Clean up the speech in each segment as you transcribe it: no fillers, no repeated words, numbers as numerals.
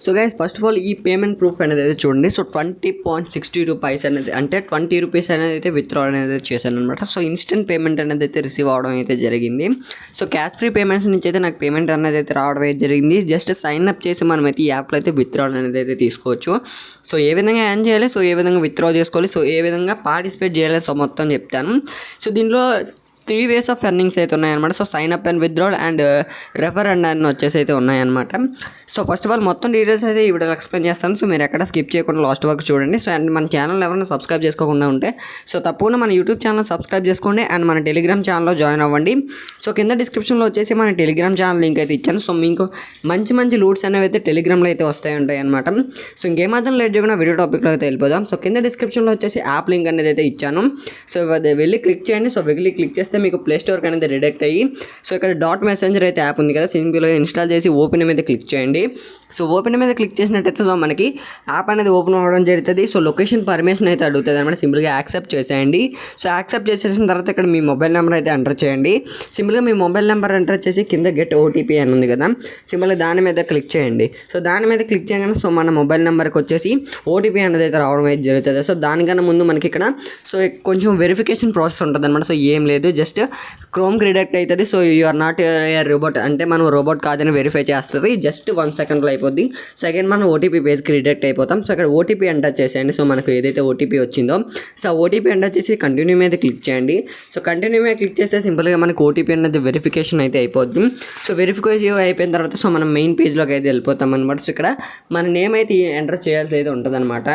So guys first of all ఈ payment proof అనేది అయితే చూడండి. సో 20.62 పైస్ అనేది అంటే 20 రూపీస్ అనేది అయితే విత్డ్రా అనేది చేశాను అనమాట. సో ఇన్స్టెంట్ పేమెంట్ అనేది అయితే రిసీవ్ అవడం అయితే జరిగింది. సో క్యాష్ ఫ్రీ పేమెంట్స్ నుంచి అయితే నాకు పేమెంట్ అనేది అయితే రావడం అయితే జరిగింది. జస్ట్ సైన్ అప్ చేసి మనం అయితే ఈ యాప్లో అయితే విత్డ్రా అనేది అయితే తీసుకోవచ్చు. సో ఏ విధంగా యాన్ చేయాలి, సో ఏ విధంగా విత్డ్రా చేసుకోవాలి, సో ఏ విధంగా పార్టిసిపేట్ చేయాలి, సో మొత్తం చెప్తాను. సో దీనిలో 3 ways ఆఫ్ ఎర్నింగ్స్ అయితే ఉన్నాయన్నమాట. So sign up and withdrawal and refer and అని వచ్చేసి అయితే ఉన్నాయన్నమాట. సో ఫస్ట్ ఆఫ్ ఆల్ మొత్తం డీటెయిల్స్ అయితే ఈ వీడియోలో ఎక్స్ప్లెయిన్ చేస్తాను. సో మీరు ఎక్కడ స్కిప్ చేయకుండా లాస్ట్ వరకు చూడండి. సో అండ్ మన ఛానల్ ఎవరైనా సబ్స్క్రైబ్ చేసుకోకుండా ఉంటే సో తప్పకుండా మన యూట్యూబ్ ఛానల్ సబ్స్క్రైబ్ చేసుకోండి అండ్ మన టెలిగ్రామ్ ఛానల్లో జాయిన్ అవ్వండి. సో కింద డిస్క్రిప్షన్లో వచ్చేసి మన టెలిగ్రామ్ ఛానల్ లింక్ అయితే ఇచ్చాను. సో మీకు మంచి లూట్స్ అనేవి అయితే టెలిగ్రామ్లో అయితే ఉంటాయి అనమాట. సో ఇంకేమాత్రం లేట్ చేయకుండా వీడియో టాపిక్లో అయితే వెళ్ళిపోదాం. సో కింద డిస్క్రిప్షన్లో వచ్చేసి యాప్ లింక్ అనేది అయితే ఇచ్చాను. సో వెళ్ళి క్లిక్ చేయండి. సో వెళ్ళి క్లిక్ చేస్తే మీకు ప్లే స్టోర్కి అనేది రిడక్ట్ అయ్యి సో ఇక్కడ డాట్ మెసెంజర్ అయితే యాప్ ఉంది కదా, సింపుల్గా ఇన్స్టాల్ చేసి ఓపెన్ మీద క్లిక్ చేయండి. సో ఓపెన్ మీద క్లిక్ చేసినట్టయితే సో మనకి యాప్ అనేది ఓపెన్ అవ్వడం జరుగుతుంది. సో లొకేషన్ పర్మిషన్ అయితే అడుగుతుంది అనమాట. సింపుల్గా యాక్సెప్ట్ చేసేయండి. సో యాక్సెప్ట్ చేసేసిన తర్వాత ఇక్కడ మీ మొబైల్ నెంబర్ అయితే ఎంటర్ చేయండి. సింపుల్గా మీ మొబైల్ నెంబర్ ఎంటర్ చేసి కింద గెట్ ఓటీపీ అని ఉంది కదా, సింపుల్గా దాని మీద క్లిక్ చేయండి. సో దాని మీద క్లిక్ చేయగానే సో మన మొబైల్ నెంబర్కి వచ్చేసి ఓటీపీ అనేది అయితే రావడం అయితే జరుగుతుంది. సో దానికన్నా ముందు మనకి ఇక్కడ సో కొంచెం వెరిఫికేషన్ ప్రాసెస్ ఉంటుంది అనమాట. సో ఏం లేదు, జస్ట్ క్రోమ్కి రిడక్ట్ అవుతుంది. So you are not a robot అంటే మనం రోబోట్ కాదని వెరిఫై చేస్తుంది. జస్ట్ 1 సెకండ్లో అయిపోద్ది. సో అగైన్ మనం ఓటీపీ పేజ్కి రిడక్ట్ అయిపోతాం. సో అక్కడ ఓటీపీ ఎంటర్ చేసేయండి. సో మనకు ఏదైతే ఓటీపీ వచ్చిందో సో ఓటీపీ ఎంటర్ చేసి కంటిన్యూ మీద క్లిక్ చేయండి. సో కంటిన్యూ మీద క్లిక్ చేస్తే సింపుల్గా మనకు ఓటీపీ అనేది వెరిఫికేషన్ అయితే అయిపోద్ది. సో వెరిఫికేషన్ అయిపోయిన తర్వాత సో మనం మెయిన్ పేజ్లోకి అయితే వెళ్ళిపోతాం అనమాట. సో ఇక్కడ మన నేమ్ అయితే ఎంటర్ చేయాల్సి అయితే ఉంటుంది అనమాట.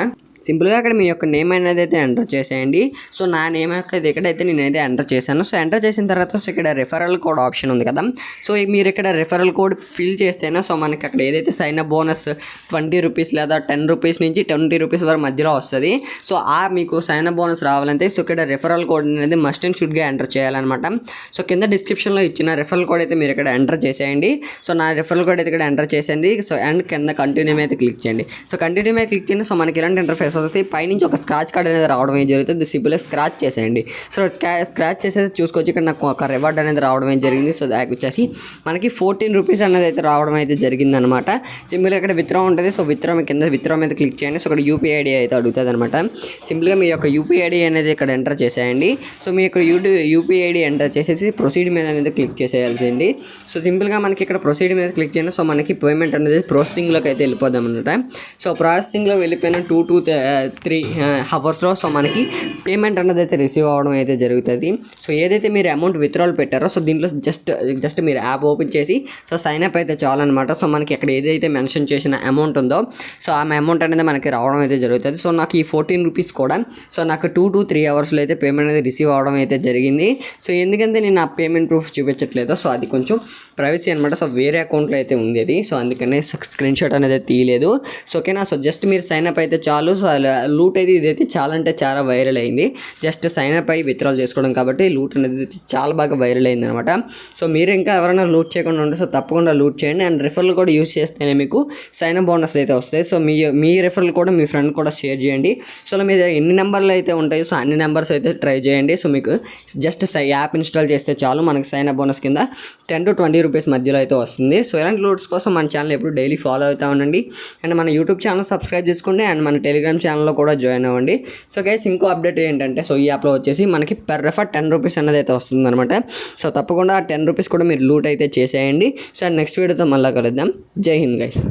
సింపుల్గా అక్కడ మీ యొక్క నేమ్ అనేది అయితే ఎంటర్ చేసేయండి. సో నా నేమ్ యొక్క ఎక్కడైతే నేనైతే ఎంటర్ చేశాను. సో ఎంటర్ చేసిన తర్వాత సో ఇక్కడ రెఫరల్ కోడ్ ఆప్షన్ ఉంది కదా, సో మీరు ఇక్కడ రెఫరల్ కోడ్ ఫిల్ చేస్తేనే సో మనకి అక్కడ ఏదైతే సైన్ అప్ బోనస్ 20 రూపీస్ లేదా 10 రూపీస్ నుంచి 20 రూపీస్ వరకు మధ్యలో వస్తుంది. సో మీకు సైన్ అప్ బోనస్ రావాలంటే సో ఇక్కడ రెఫరల్ కోడ్ అనేది మస్ట్ అండ్ షుడ్గా ఎంటర్ చేయాలన్నమాట. సో కింద డిస్క్రిప్షన్లో ఇచ్చిన రెఫరల్ కోడ్ అయితే మీరు ఇక్కడ ఎంటర్ చేసేయండి. సో నా రెఫరల్ కోడ్ అయితే ఇక్కడ ఎంటర్ చేసేయండి. సో అండ్ కింద కంటిన్యూ మీద క్లిక్ చేయండి. సో కంటిన్యూ మీద క్లిక్ చేయండి. సో మనకి ఇలాంటి ఇంటర్ఫేస్ వస్తుంది. పైనుంచి ఒక స్క్రాచ్ కార్డ్ అనేది రావడం ఏం జరుగుతుంది. సింపుల్గా స్క్రాచ్ చేసేయండి. సో స్క్రాచ్ చేసేది చూసుకోవచ్చు. ఇక్కడ నాకు ఒక రివార్డ్ అనేది రావడం ఏం జరిగింది. సో దానికి వచ్చేసి మనకి 14 రూపీస్ అనేది అయితే రావడం అయితే జరిగింది అనమాట. సింపుల్గా ఇక్కడ విత్డ్రా ఉంటుంది. సో విత్డ్రా కింద విత్డ్రా మీద క్లిక్ చేయండి. సో ఇక్కడ యూపీఐ ఐడి అయితే అడుగుతుంది అనమాట. సింపుల్గా మీ యొక్క యూపీఐ ఐడి అనేది ఇక్కడ ఎంటర్ చేసేయండి. సో మీ యొక్క యూపీఐ ఐడి ఎంటర్ చేసేసి ప్రొసీడ్ మీద అనేది క్లిక్ చేసేయాల్సింది. సో సింపుల్గా మనకి ఇక్కడ ప్రొసీడ్ మీద క్లిక్ చేయండి. సో మనకి పేమెంట్ అనేది ప్రాసెసింగ్లోకి అయితే వెళ్ళిపోదాం అనమాట. సో ప్రాసెసింగ్లో వెళ్ళిపోయిన 2 to 3 అవర్స్లో సో మనకి పేమెంట్ అన్నది అయితే రిసీవ్ అవ్వడం అయితే జరుగుతుంది. సో ఏదైతే మీరు అమౌంట్ విత్డ్రాల్ పెట్టారో సో దీంట్లో జస్ట్ మీరు యాప్ ఓపెన్ చేసి సో సైన్ అప్ అయితే చాలన్నమాట. సో మనకి అక్కడ ఏదైతే మెన్షన్ చేసిన అమౌంట్ ఉందో సో ఆ అమౌంట్ అనేది మనకి రావడం అయితే జరుగుతుంది. సో నాకు ఈ 14 రూపీస్ కూడా సో నాకు 2 to 3 అవర్స్లో అయితే పేమెంట్ అనేది రిసీవ్ అవ్వడం అయితే జరిగింది. సో ఎందుకంటే నేను ఆ పేమెంట్ ప్రూఫ్ చూపించట్లేదు. సో అది కొంచెం ప్రైవసీ అనమాట. సో వేరే అకౌంట్లో అయితే ఉంది అది. సో అందుకనే స్క్రీన్ షాట్ అనేది తీయలేదు. సో ఓకేనా. సో జస్ట్ మీరు సైన్ అప్ అయితే చాలు. సో లూట్ అయితే ఇదైతే చాలా అంటే చాలా వైరల్ అయింది. జస్ట్ సైన్ అప్ అయ్యి విత్డ్రాల్ చేసుకోవడం కాబట్టి లూట్ అనేది చాలా బాగా వైరల్ అయింది అనమాట. సో మీరు ఇంకా ఎవరైనా లూట్ చేయకుండా ఉంటే సో తప్పకుండా లూట్ చేయండి. అండ్ రిఫరల్ కూడా యూజ్ చేస్తేనే మీకు సైన్ అప్ బోనస్ అయితే వస్తాయి. సో మీ రిఫరల్ కూడా మీ ఫ్రెండ్ కూడా షేర్ చేయండి. సో మీద ఎన్ని నెంబర్లు అయితే ఉంటాయో సో అన్ని నెంబర్స్ అయితే ట్రై చేయండి. సో మీకు జస్ట్ యాప్ ఇన్స్టాల్ చేస్తే చాలు మనకి సైన్ అప్ బోనస్ కింద 10 to 20 రూపీస్ మధ్యలో అయితే వస్తుంది. సో ఇలాంటి లూట్స్ కోసం మన ఛానల్ ఎప్పుడు డైలీ ఫాలో అవుతూ ఉండండి. అండ్ మన యూట్యూబ్ ఛానల్ సబ్స్క్రైబ్ చేసుకోండి. అండ్ మన టెలిగ్రామ్ ఛానల్లో కూడా జాయిన్ అవ్వండి. సో గైస్ ఇంకో అప్డేట్ ఏంటంటే సో ఈ యాప్లో వచ్చేసి మనకి పర్ రెఫర్ 10 రూపీస్ అన్నది అయితే వస్తుంది అనమాట. సో తప్పకుండా 10 రూపీస్ కూడా మీరు లూట్ అయితే చేసేయండి. సో నెక్స్ట్ వీడియోతో మళ్ళీ కలుద్దాం. జై హింద్ గైస్.